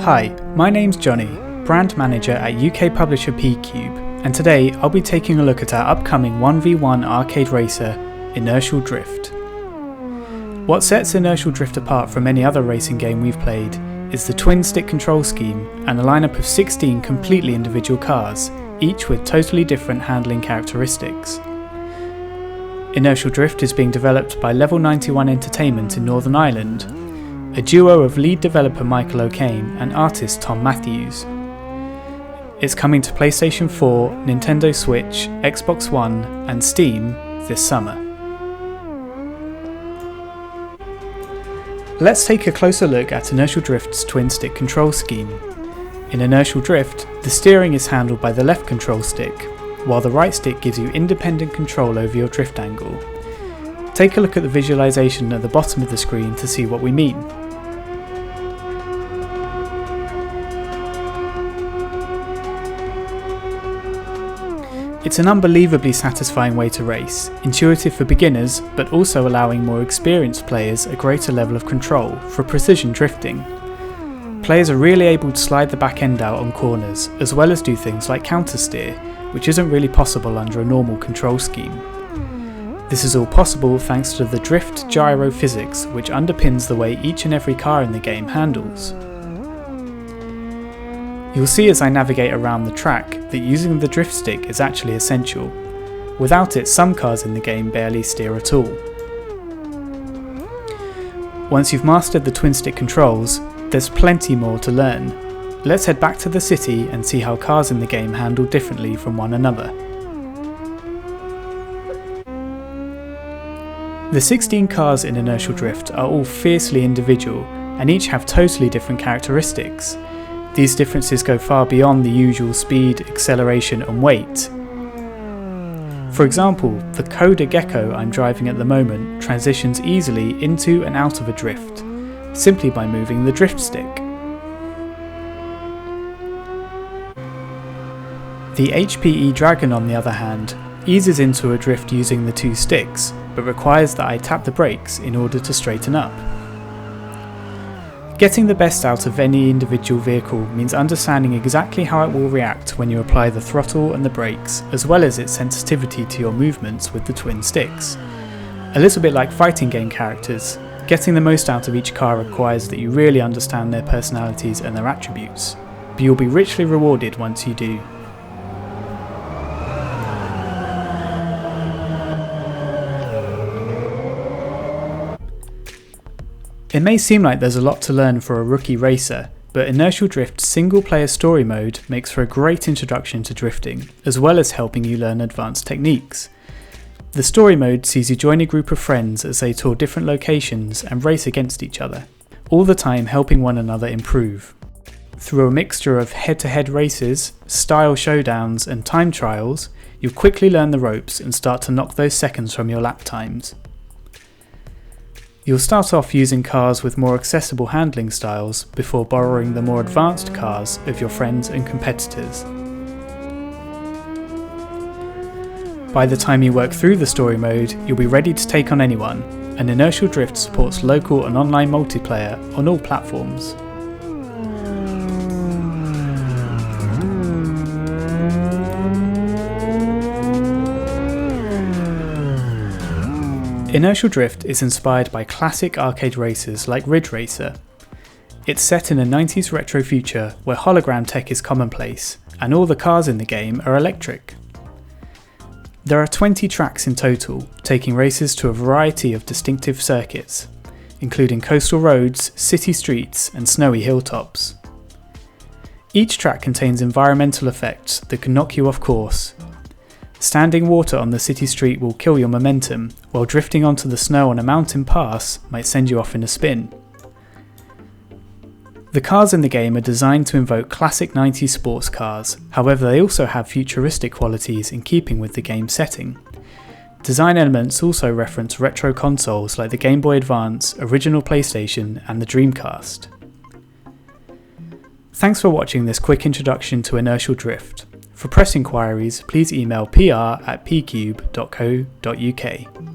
Hi, my name's Johnny, brand manager at UK publisher PQube, and today I'll be taking a look at our upcoming 1v1 arcade racer, Inertial Drift. What sets Inertial Drift apart from any other racing game we've played is the twin stick control scheme and a lineup of 16 completely individual cars, each with totally different handling characteristics. Inertial Drift is being developed by Level 91 Entertainment in Northern Ireland, a duo of lead developer Michael O'Kane and artist Tom Matthews. It's coming to PlayStation 4, Nintendo Switch, Xbox One and Steam this summer. Let's take a closer look at Inertial Drift's twin stick control scheme. In Inertial Drift, the steering is handled by the left control stick, while the right stick gives you independent control over your drift angle. Take a look at the visualization at the bottom of the screen to see what we mean. It's an unbelievably satisfying way to race, intuitive for beginners but also allowing more experienced players a greater level of control for precision drifting. Players are really able to slide the back end out on corners, as well as do things like counter steer, which isn't really possible under a normal control scheme. This is all possible thanks to the drift gyro physics, which underpins the way each and every car in the game handles. You'll see as I navigate around the track that using the drift stick is actually essential. Without it, some cars in the game barely steer at all. Once you've mastered the twin stick controls, there's plenty more to learn. Let's head back to the city and see how cars in the game handle differently from one another. The 16 cars in Inertial Drift are all fiercely individual and each have totally different characteristics. These differences go far beyond the usual speed, acceleration and weight. For example, the Coda Gecko I'm driving at the moment transitions easily into and out of a drift, simply by moving the drift stick. The HPE Dragon, on the other hand, eases into a drift using the two sticks, but requires that I tap the brakes in order to straighten up. Getting the best out of any individual vehicle means understanding exactly how it will react when you apply the throttle and the brakes, as well as its sensitivity to your movements with the twin sticks. A little bit like fighting game characters, getting the most out of each car requires that you really understand their personalities and their attributes, but you'll be richly rewarded once you do. It may seem like there's a lot to learn for a rookie racer, but Inertial Drift's single-player story mode makes for a great introduction to drifting, as well as helping you learn advanced techniques. The story mode sees you join a group of friends as they tour different locations and race against each other, all the time helping one another improve. Through a mixture of head-to-head races, style showdowns and time trials, you'll quickly learn the ropes and start to knock those seconds from your lap times. You'll start off using cars with more accessible handling styles before borrowing the more advanced cars of your friends and competitors. By the time you work through the story mode, you'll be ready to take on anyone, and Inertial Drift supports local and online multiplayer on all platforms. Inertial Drift is inspired by classic arcade racers like Ridge Racer. It's set in a 90s retro future where hologram tech is commonplace, and all the cars in the game are electric. There are 20 tracks in total, taking racers to a variety of distinctive circuits, including coastal roads, city streets and snowy hilltops. Each track contains environmental effects that can knock you off course. Standing water on the city street will kill your momentum, while drifting onto the snow on a mountain pass might send you off in a spin. The cars in the game are designed to invoke classic 90s sports cars, however they also have futuristic qualities in keeping with the game's setting. Design elements also reference retro consoles like the Game Boy Advance, original PlayStation and the Dreamcast. Thanks for watching this quick introduction to Inertial Drift. For press inquiries, please email pr@pqube.co.uk.